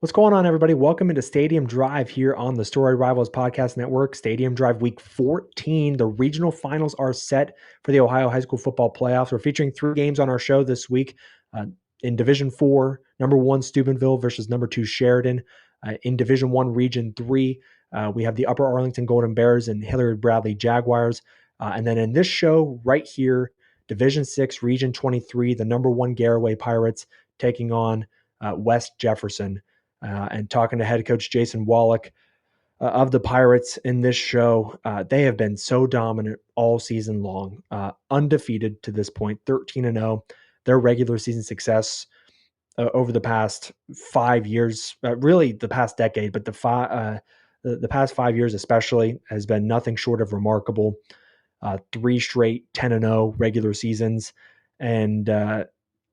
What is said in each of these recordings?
What's going on, everybody? Welcome into Stadium Drive here on the Storied Rivals Podcast Network. Stadium Drive Week 14. The regional finals are set for the Ohio High School Football Playoffs. We're featuring 3 games on our show this week. In Division 4, number 1 Steubenville versus number 2 Sheridan. In Division 1, Region 3, we have the Upper Arlington Golden Bears and Hilliard Bradley Jaguars. And then in this show right here, Division 6, Region 23, the number 1 Garaway Pirates taking on West Jefferson. And talking to head coach Jason Wallick of the Pirates in this show. They have been so dominant all season long, undefeated to this point, 13-0. Their regular season success over the past 5 years, really the past decade, but the past 5 years especially, has been nothing short of remarkable. 3 straight 10-0 regular seasons. And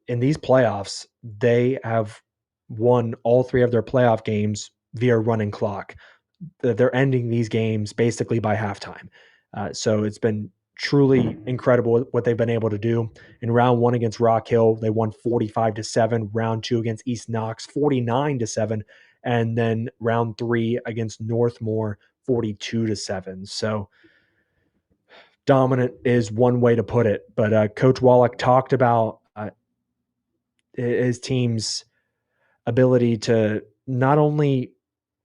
in these playoffs, they have won all 3 of their playoff games via running clock. They're ending these games basically by halftime. So it's been truly incredible what they've been able to do. In round 1 against Rock Hill, they won 45-7. Round 2 against East Knox, 49-7. And then round 3 against Northmore, 42-7. So dominant is one way to put it. But Coach Wallick talked about his team's ability to not only,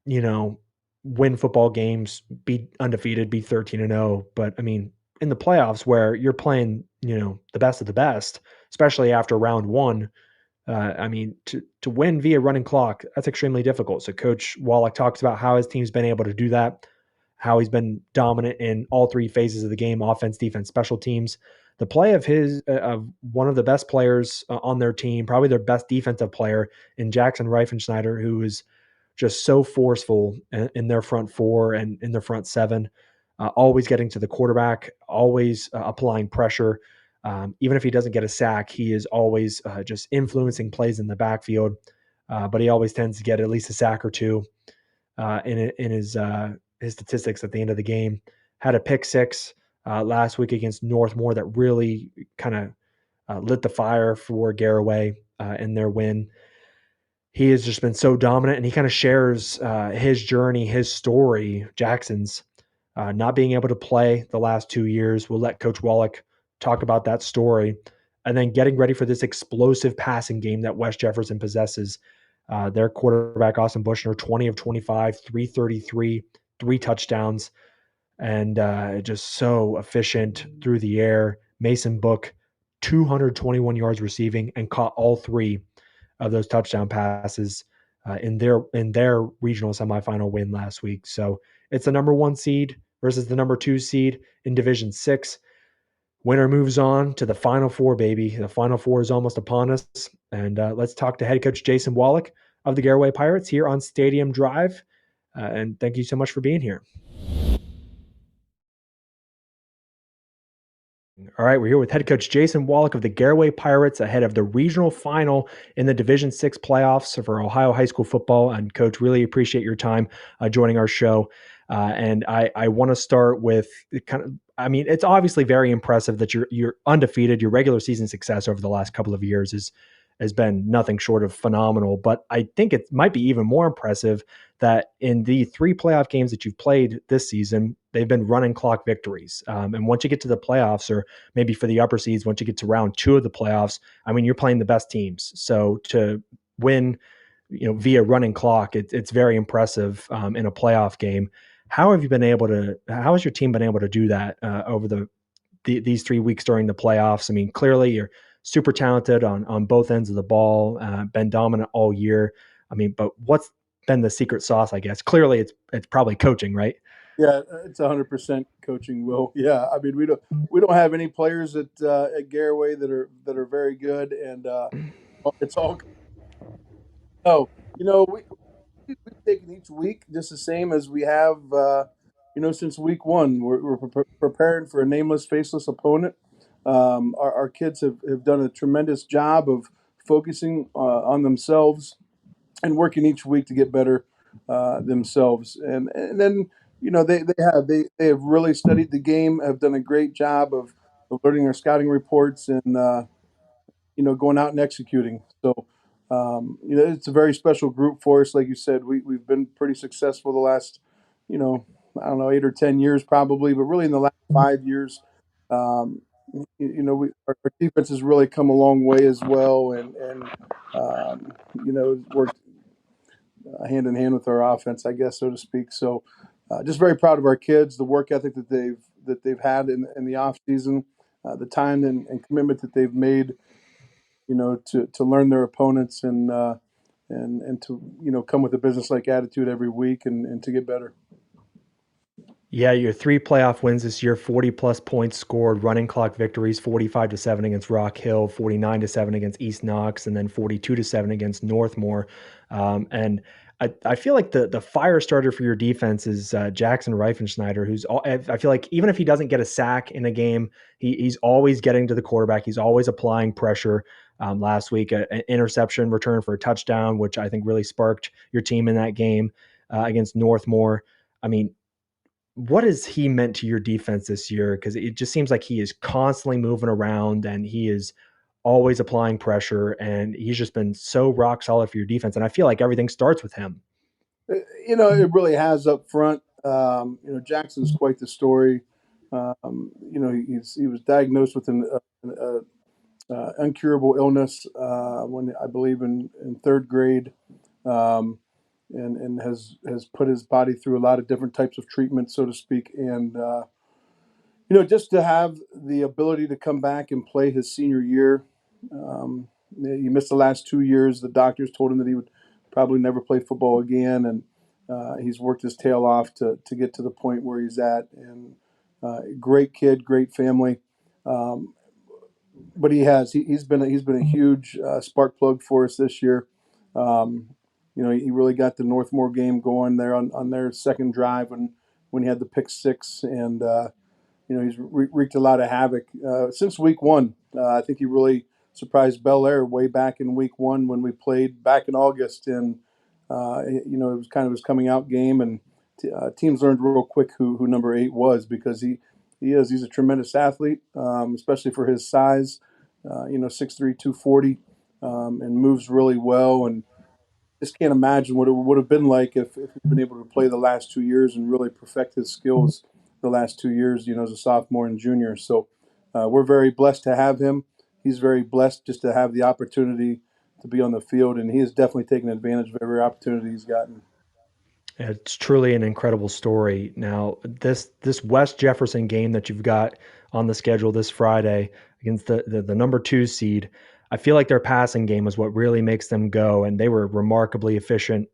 win football games, be undefeated, be 13-0, but I mean, in the playoffs where you're playing, the best of the best, especially after round 1, to win via running clock, that's extremely difficult. So Coach Wallick talks about how his team's been able to do that, how he's been dominant in all 3 phases of the game: offense, defense, special teams. The play of one of the best players on their team, probably their best defensive player, in Jackson Reifenschneider, who is just so forceful in their front 4 and in their front 7, always getting to the quarterback, always applying pressure. Even if he doesn't get a sack, he is always just influencing plays in the backfield. But he always tends to get at least a sack or 2 in his statistics at the end of the game. Had a pick 6 last week against Northmore that really kind of lit the fire for Garaway in their win. He has just been so dominant, and he kind of shares his journey, his story, Jackson's, not being able to play the last 2 years. We'll let Coach Wallick talk about that story, and then getting ready for this explosive passing game that West Jefferson possesses. Their quarterback, Austin Buescher, 20 of 25, 333, 3 touchdowns, and just so efficient through the air. Mason Book, 221 yards receiving, and caught all 3 of those touchdown passes in their regional semifinal win last week. So it's the number 1 seed versus the number 2 seed in Division 6. Winner moves on to the Final Four, baby. The Final Four is almost upon us. And let's talk to head coach Jason Wallick of the Garaway Pirates here on Stadium Drive. And thank you so much for being here. All right, we're here with head coach Jason Wallick of the Garaway Pirates ahead of the regional final in the Division 6 playoffs for Ohio high school football. And coach, really appreciate your time joining our show. And I want to start with it's obviously very impressive that you're undefeated. Your regular season success over the last couple of years has been nothing short of phenomenal. But I think it might be even more impressive that in the 3 playoff games that you've played this season, they've been running clock victories. And once you get to the playoffs, or maybe for the upper seeds, once you get to round 2 of the playoffs, you're playing the best teams. So to win, via running clock, it's very impressive in a playoff game. How has your team been able to do that over these 3 weeks during the playoffs? Clearly you're super talented on both ends of the ball, been dominant all year. But what's been the secret sauce, I guess? Clearly it's probably coaching, right? Yeah, it's 100% coaching, Will. Yeah, we don't have any players at Garaway that are very good, and it's all. Oh, we've taken each week just the same as we have, since week 1. We're preparing for a nameless, faceless opponent. Our kids have done a tremendous job of focusing on themselves and working each week to get better themselves. And then they have really studied the game, have done a great job of learning our scouting reports and going out and executing. So It's a very special group for us. Like you said, we've been pretty successful the last, you know, I don't know, 8 or 10 years probably, but really in the last 5 years, um, our defense has really come a long way as well, and worked hand in hand with our offense, I guess, so to speak. So, just very proud of our kids, the work ethic that they've had in the off season, the time and commitment that they've made, to learn their opponents and to come with a business like attitude every week and to get better. Yeah, your 3 playoff wins this year, 40 plus points scored, running clock victories, 45-7 against Rock Hill, 49-7 against East Knox, and then 42-7 against Northmore. And I feel like the fire starter for your defense is Jackson Reifenschneider, I feel like even if he doesn't get a sack in a game, he's always getting to the quarterback. He's always applying pressure. Last week, an interception return for a touchdown, which I think really sparked your team in that game against Northmore. I mean, what has he meant to your defense this year? Because it just seems like he is constantly moving around and he is always applying pressure, and he's just been so rock solid for your defense. And I feel like everything starts with him. It really has up front. Jackson's quite the story. He was diagnosed with an incurable illness when I believe in third grade, um, and has put his body through a lot of different types of treatment, so to speak. And just to have the ability to come back and play his senior year. He missed the last 2 years. The doctors told him that he would probably never play football again, and he's worked his tail off to get to the point where he's at. And great kid, great family. Um, but he's been a huge spark plug for us this year. Um, he really got the Northmore game going there on their second drive when he had the pick six, and he's wreaked a lot of havoc since week one. I think he really surprised Bel Air way back in week one when we played back in August, and it was kind of his coming out game, and teams learned real quick who number 8 was, because he's a tremendous athlete, especially for his size. 6'3", 240, and moves really well, and just can't imagine what it would have been like if he'd been able to play the last 2 years and really perfect his skills the last 2 years, as a sophomore and junior. So we're very blessed to have him. He's very blessed just to have the opportunity to be on the field, and he has definitely taken advantage of every opportunity he's gotten. It's truly an incredible story. Now, this West Jefferson game that you've got on the schedule this Friday against the number 2 seed, I feel like their passing game is what really makes them go, and they were remarkably efficient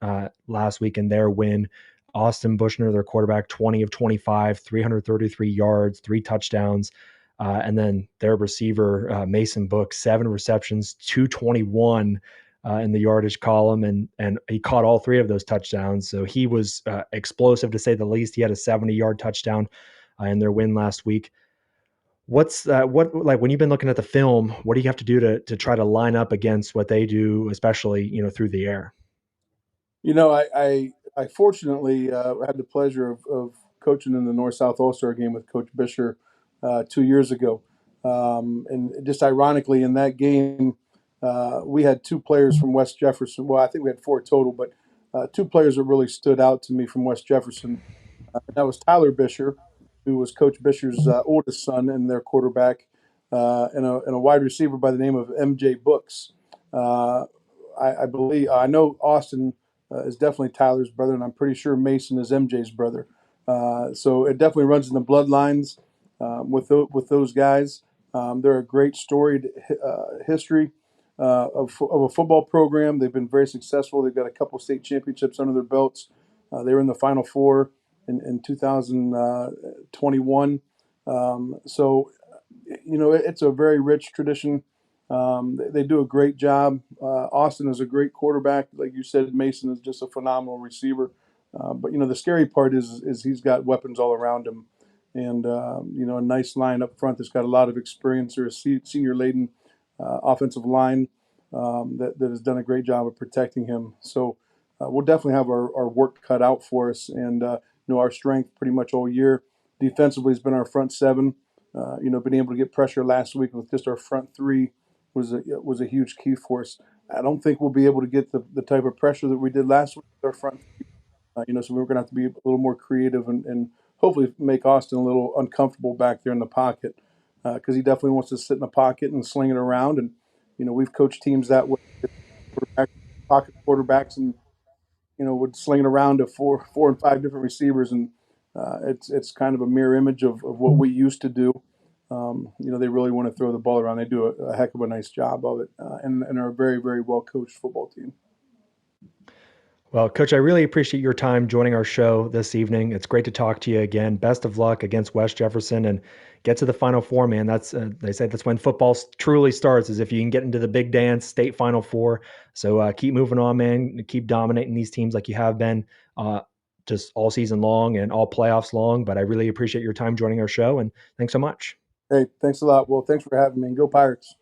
last week in their win. Austin Buescher, their quarterback, 20 of 25, 333 yards, 3 touchdowns. And then their receiver, Mason Book, 7 receptions, 221 in the yardage column, and he caught all 3 of those touchdowns. So he was explosive, to say the least. He had a 70-yard touchdown in their win last week. What like when you've been looking at the film, what do you have to do to try to line up against what they do, especially through the air? I fortunately had the pleasure of coaching in the North South All Star game with Coach Buescher 2 years ago, and just ironically in that game, we had 2 players from West Jefferson. Well, I think we had 4 total, but 2 players that really stood out to me from West Jefferson. And that was Tyler Buescher, who was Coach Buescher's oldest son and their quarterback, and a wide receiver by the name of MJ Books. Uh, I believe I know Austin is definitely Tyler's brother, and I'm pretty sure Mason is MJ's brother. So it definitely runs in the bloodlines with those guys. They're a great storied history of a football program. They've been very successful. They've got a couple state championships under their belts. They were in the Final Four in 2021. So, it's a very rich tradition. They do a great job. Austin is a great quarterback. Like you said, Mason is just a phenomenal receiver. But the scary part is he's got weapons all around him, and a nice line up front that's got a lot of experience. Or a senior laden offensive line that has done a great job of protecting him. So we'll definitely have our work cut out for us, and our strength pretty much all year defensively has been our front 7. Being able to get pressure last week with just our front 3 was a huge key for us. I don't think we'll be able to get the type of pressure that we did last week with our front. So we're going to have to be a little more creative and hopefully make Austin a little uncomfortable back there in the pocket, because he definitely wants to sit in the pocket and sling it around. And we've coached teams that way, pocket quarterbacks, and would sling it around to four and five different receivers, and it's kind of a mirror image of what we used to do. They really want to throw the ball around. They do a heck of a nice job of it, and are a very, very well coached football team. Well, Coach, I really appreciate your time joining our show this evening. It's great to talk to you again. Best of luck against West Jefferson and get to the Final Four, man. That's they say that's when football truly starts, is if you can get into the big dance, state Final Four. So keep moving on, man. Keep dominating these teams like you have been just all season long and all playoffs long. But I really appreciate your time joining our show, and thanks so much. Hey, thanks a lot. Well, thanks for having me. And go Pirates.